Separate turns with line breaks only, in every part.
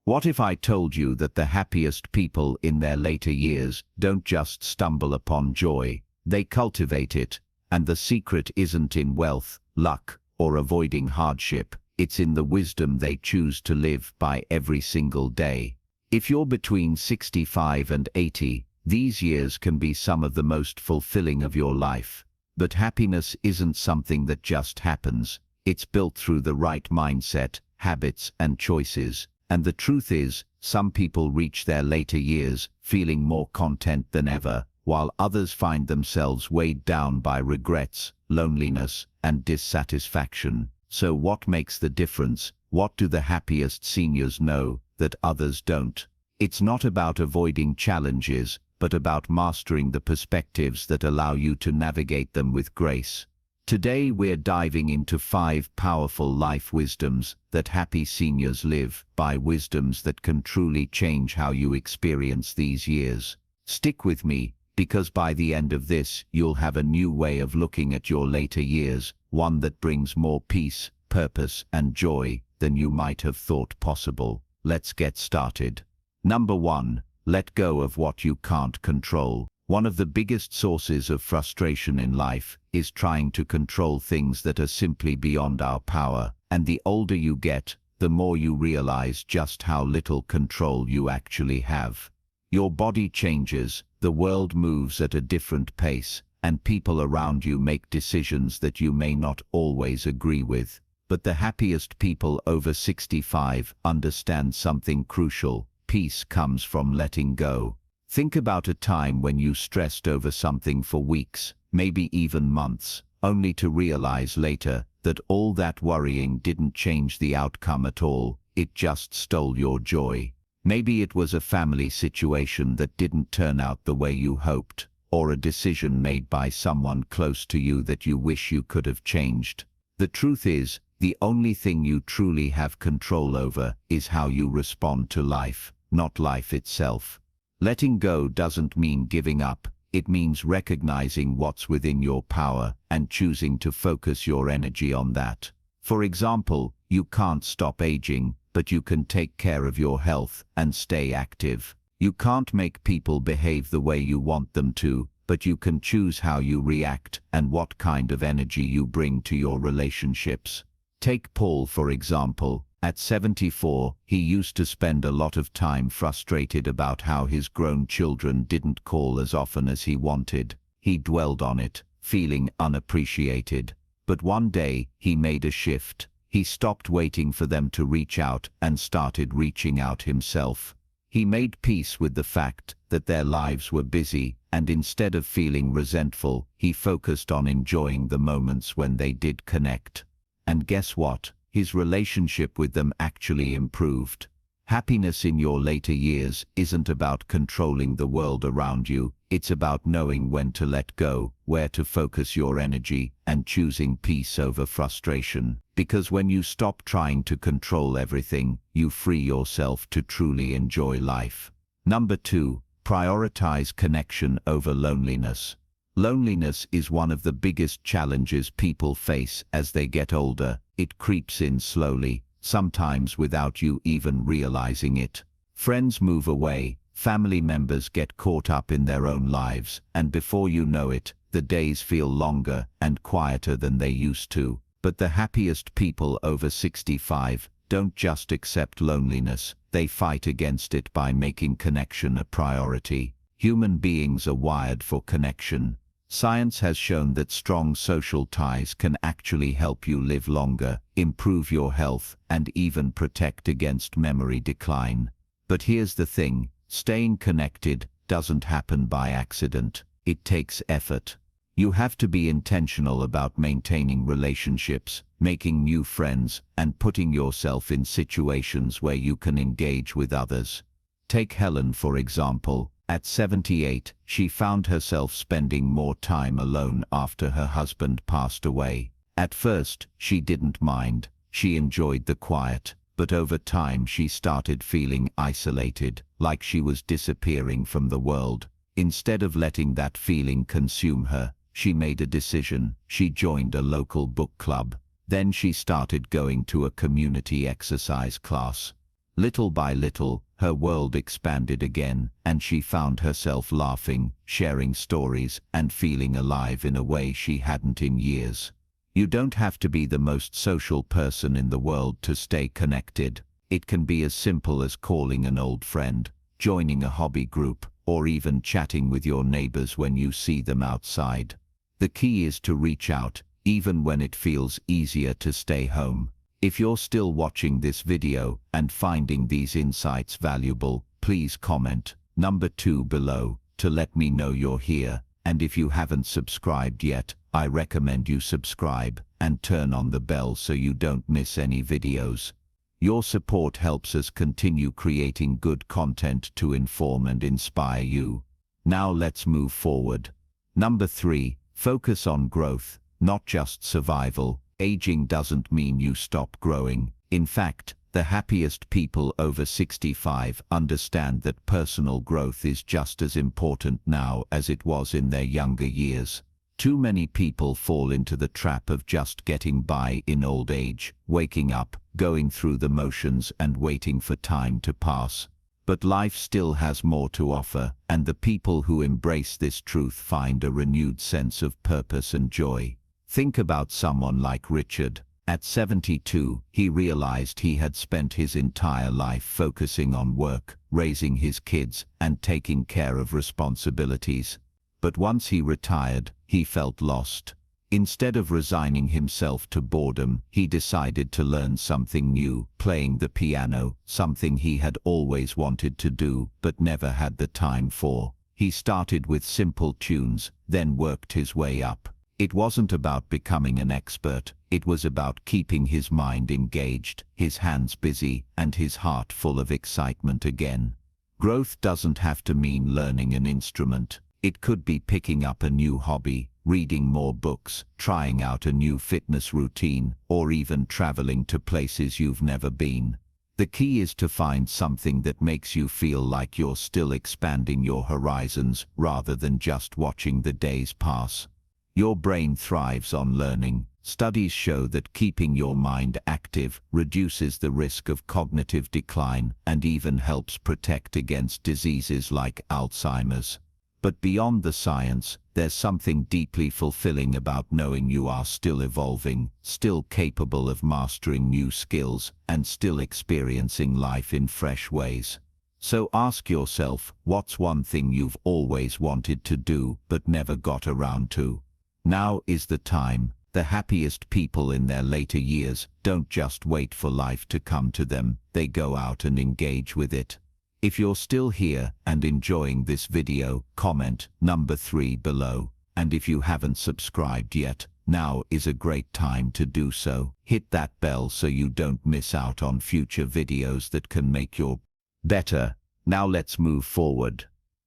What if I told you that the happiest people in their later years don't just stumble upon joy, they cultivate it, and the secret isn't in wealth, luck, or avoiding hardship, it's in the wisdom they choose to live by every single day. If you're between 65 and 80, these years can be some of the most fulfilling of your life. But happiness isn't something that just happens. It's built through the right mindset, habits, and choices. And the truth is, some people reach their later years feeling more content than ever, while others find themselves weighed down by regrets, loneliness, and dissatisfaction. So what makes the difference? What do the happiest seniors know that others don't? It's not about avoiding challenges, but about mastering the perspectives that allow you to navigate them with grace. Today we're diving into 5 powerful life wisdoms that happy seniors live by, wisdoms that can truly change how you experience these years. Stick with me, because by the end of this, you'll have a new way of looking at your later years, one that brings more peace, purpose, and joy than you might have thought possible. Let's get started. Number 1. Let go of what you can't control. One of the biggest sources of frustration in life is trying to control things that are simply beyond our power. And the older you get, the more you realize just how little control you actually have. Your body changes, the world moves at a different pace, and people around you make decisions that you may not always agree with. But the happiest people over 65 understand something crucial. Peace comes from letting go. Think about a time when you stressed over something for weeks, maybe even months, only to realize later that all that worrying didn't change the outcome at all, it just stole your joy. Maybe it was a family situation that didn't turn out the way you hoped, or a decision made by someone close to you that you wish you could have changed. The truth is, the only thing you truly have control over is how you respond to life, not life itself. Letting go doesn't mean giving up, it means recognizing what's within your power and choosing to focus your energy on that. For example, you can't stop aging, but you can take care of your health and stay active. You can't make people behave the way you want them to, but you can choose how you react and what kind of energy you bring to your relationships. Take Paul, for example. At 74, he used to spend a lot of time frustrated about how his grown children didn't call as often as he wanted. He dwelled on it, feeling unappreciated. But one day, he made a shift. He stopped waiting for them to reach out and started reaching out himself. He made peace with the fact that their lives were busy, and instead of feeling resentful, he focused on enjoying the moments when they did connect. And guess what? His relationship with them actually improved. Happiness in your later years isn't about controlling the world around you, it's about knowing when to let go, where to focus your energy, and choosing peace over frustration. Because when you stop trying to control everything, you free yourself to truly enjoy life. Number 2. Prioritize connection over loneliness. Loneliness is one of the biggest challenges people face as they get older. It creeps in slowly, sometimes without you even realizing it. Friends move away, family members get caught up in their own lives, and before you know it, the days feel longer and quieter than they used to. But the happiest people over 65 don't just accept loneliness, they fight against it by making connection a priority. Human beings are wired for connection. Science has shown that strong social ties can actually help you live longer, improve your health, and even protect against memory decline. But here's the thing, staying connected doesn't happen by accident. It takes effort. You have to be intentional about maintaining relationships, making new friends, and putting yourself in situations where you can engage with others. Take Helen, for example. At 78, she found herself spending more time alone after her husband passed away. At first, she didn't mind. She enjoyed the quiet. But over time she started feeling isolated, like she was disappearing from the world. Instead of letting that feeling consume her, she made a decision. She joined a local book club. Then she started going to a community exercise class. Little by little, her world expanded again, and she found herself laughing, sharing stories, and feeling alive in a way she hadn't in years. You don't have to be the most social person in the world to stay connected. It can be as simple as calling an old friend, joining a hobby group, or even chatting with your neighbors when you see them outside. The key is to reach out, even when it feels easier to stay home. If you're still watching this video and finding these insights valuable, please comment number 2 below to let me know you're here. And if you haven't subscribed yet, I recommend you subscribe and turn on the bell so you don't miss any videos. Your support helps us continue creating good content to inform and inspire you. Now let's move forward. Number 3, focus on growth, not just survival. Aging doesn't mean you stop growing. In fact, the happiest people over 65 understand that personal growth is just as important now as it was in their younger years. Too many people fall into the trap of just getting by in old age, waking up, going through the motions and waiting for time to pass. But life still has more to offer, and the people who embrace this truth find a renewed sense of purpose and joy. Think about someone like Richard. At 72, he realized he had spent his entire life focusing on work, raising his kids, and taking care of responsibilities. But once he retired, he felt lost. Instead of resigning himself to boredom, he decided to learn something new, playing the piano, something he had always wanted to do, but never had the time for. He started with simple tunes, then worked his way up. It wasn't about becoming an expert, it was about keeping his mind engaged, his hands busy, and his heart full of excitement again. Growth doesn't have to mean learning an instrument. It could be picking up a new hobby, reading more books, trying out a new fitness routine, or even traveling to places you've never been. The key is to find something that makes you feel like you're still expanding your horizons rather than just watching the days pass. Your brain thrives on learning. Studies show that keeping your mind active reduces the risk of cognitive decline and even helps protect against diseases like Alzheimer's. But beyond the science, there's something deeply fulfilling about knowing you are still evolving, still capable of mastering new skills, and still experiencing life in fresh ways. So ask yourself, what's one thing you've always wanted to do but never got around to? Now is the time. The happiest people in their later years don't just wait for life to come to them, they go out and engage with it. If you're still here and enjoying this video, comment number 3 below. And if you haven't subscribed yet, now is a great time to do so. Hit that bell so you don't miss out on future videos that can make your better. Now let's move forward.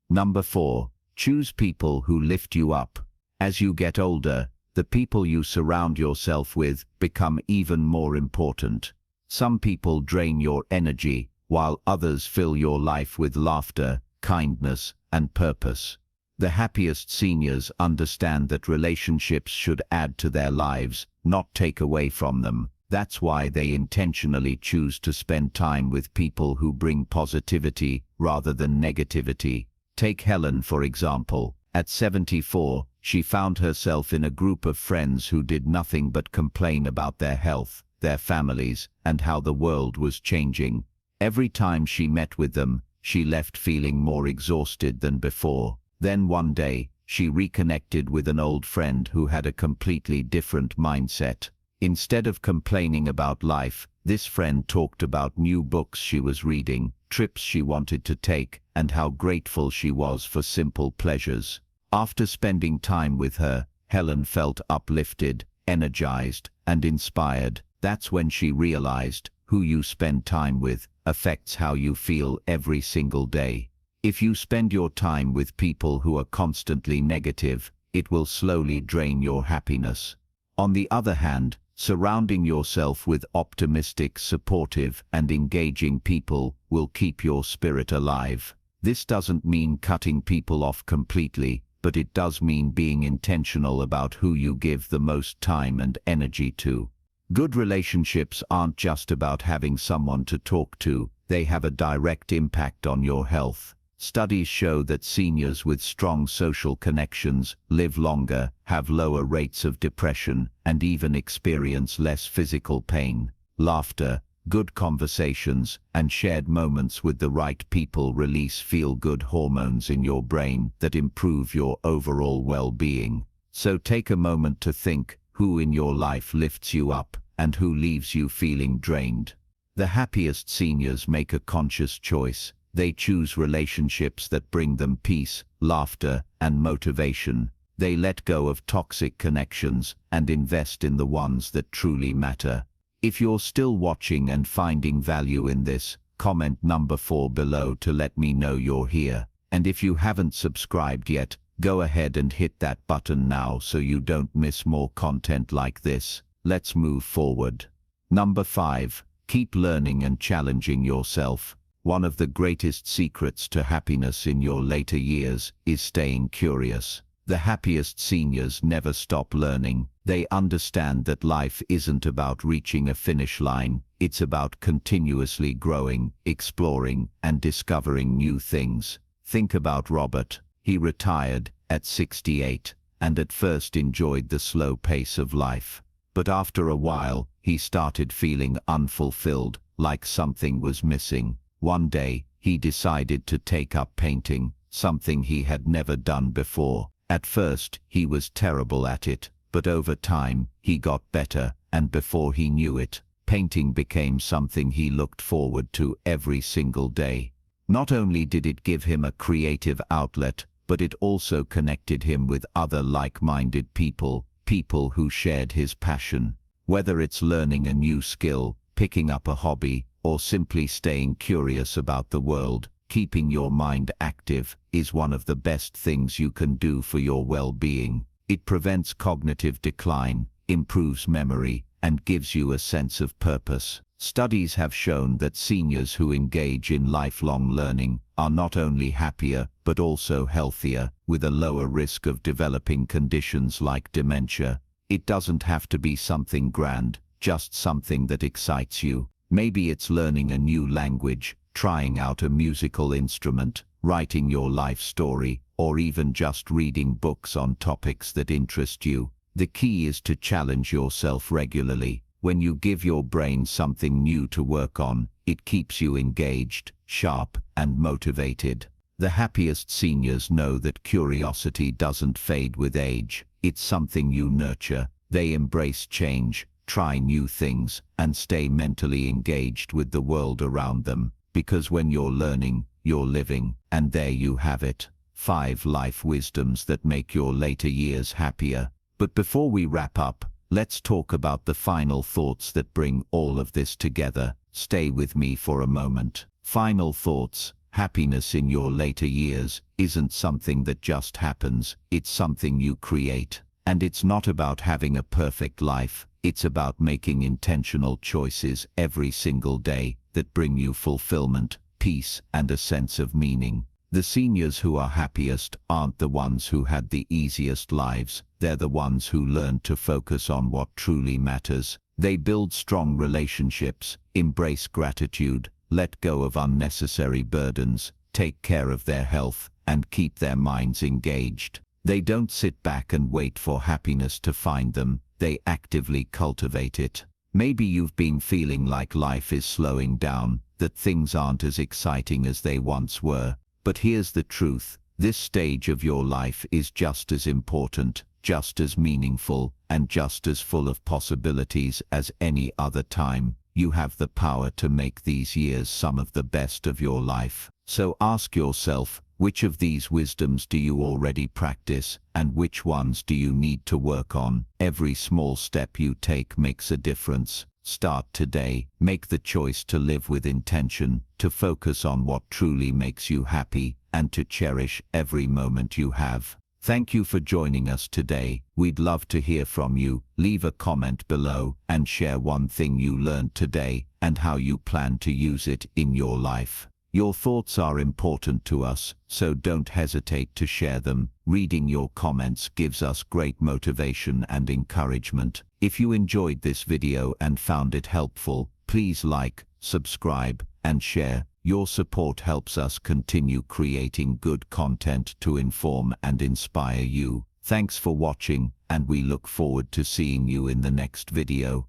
Number 4, choose people who lift you up. As you get older, the people you surround yourself with become even more important. Some people drain your energy, while others fill your life with laughter, kindness, and purpose. The happiest seniors understand that relationships should add to their lives, not take away from them. That's why they intentionally choose to spend time with people who bring positivity rather than negativity. Take Helen, for example. At 74, she found herself in a group of friends who did nothing but complain about their health, their families, and how the world was changing. Every time she met with them, she left feeling more exhausted than before. Then one day, she reconnected with an old friend who had a completely different mindset. Instead of complaining about life, this friend talked about new books she was reading, trips she wanted to take, and how grateful she was for simple pleasures. After spending time with her, Helen felt uplifted, energized, and inspired. That's when she realized who you spend time with affects how you feel every single day. If you spend your time with people who are constantly negative, it will slowly drain your happiness. On the other hand, surrounding yourself with optimistic, supportive, and engaging people will keep your spirit alive. This doesn't mean cutting people off completely, but it does mean being intentional about who you give the most time and energy to. Good relationships aren't just about having someone to talk to, They have a direct impact on your health. Studies show that seniors with strong social connections live longer, have lower rates of depression, and even experience less physical pain. Laughter, good conversations, and shared moments with the right people release feel-good hormones in your brain that improve your overall well-being. So take a moment to think who in your life lifts you up and who leaves you feeling drained. The happiest seniors make a conscious choice. They choose relationships that bring them peace, laughter, and motivation. They let go of toxic connections and invest in the ones that truly matter. If you're still watching and finding value in this, comment number 4 below to let me know you're here. And if you haven't subscribed yet, go ahead and hit that button now so you don't miss more content like this. Let's move forward. Number 5. Keep learning and challenging yourself. One of the greatest secrets to happiness in your later years is staying curious. The happiest seniors never stop learning. They understand that life isn't about reaching a finish line, it's about continuously growing, exploring, and discovering new things. Think about Robert. He retired at 68, and at first enjoyed the slow pace of life. But after a while, he started feeling unfulfilled, like something was missing. One day, he decided to take up painting, something he had never done before. At first, he was terrible at it, but over time, he got better, and before he knew it, painting became something he looked forward to every single day. Not only did it give him a creative outlet, but it also connected him with other like-minded people, people who shared his passion. Whether it's learning a new skill, picking up a hobby, or simply staying curious about the world, keeping your mind active is one of the best things you can do for your well-being. It prevents cognitive decline, improves memory, and gives you a sense of purpose. Studies have shown that seniors who engage in lifelong learning are not only happier but also healthier, with a lower risk of developing conditions like dementia. It doesn't have to be something grand, just something that excites you. Maybe it's learning a new language, trying out a musical instrument, writing your life story, or even just reading books on topics that interest you. The key is to challenge yourself regularly. When you give your brain something new to work on, it keeps you engaged, sharp, and motivated. The happiest seniors know that curiosity doesn't fade with age. It's something you nurture. They embrace change, try new things, and stay mentally engaged with the world around them. Because when you're learning, you're living. And there you have it. 5 life wisdoms that make your later years happier. But before we wrap up, let's talk about the final thoughts that bring all of this together. Stay with me for a moment. Final thoughts. Happiness in your later years isn't something that just happens. It's something you create. And it's not about having a perfect life. It's about making intentional choices every single day that bring you fulfillment, peace, and a sense of meaning. The seniors who are happiest aren't the ones who had the easiest lives. They're the ones who learned to focus on what truly matters. They build strong relationships, embrace gratitude, let go of unnecessary burdens, take care of their health, and keep their minds engaged. They don't sit back and wait for happiness to find them. They actively cultivate it. Maybe you've been feeling like life is slowing down, that things aren't as exciting as they once were. But here's the truth. This stage of your life is just as important, just as meaningful, and just as full of possibilities as any other time. You have the power to make these years some of the best of your life. So ask yourself, which of these wisdoms do you already practice, and which ones do you need to work on? Every small step you take makes a difference. Start today. Make the choice to live with intention, to focus on what truly makes you happy, and to cherish every moment you have. Thank you for joining us today. We'd love to hear from you. Leave a comment below and share one thing you learned today and how you plan to use it in your life. Your thoughts are important to us, so don't hesitate to share them. Reading your comments gives us great motivation and encouragement. If you enjoyed this video and found it helpful, please like, subscribe, and share. Your support helps us continue creating good content to inform and inspire you. Thanks for watching, and we look forward to seeing you in the next video.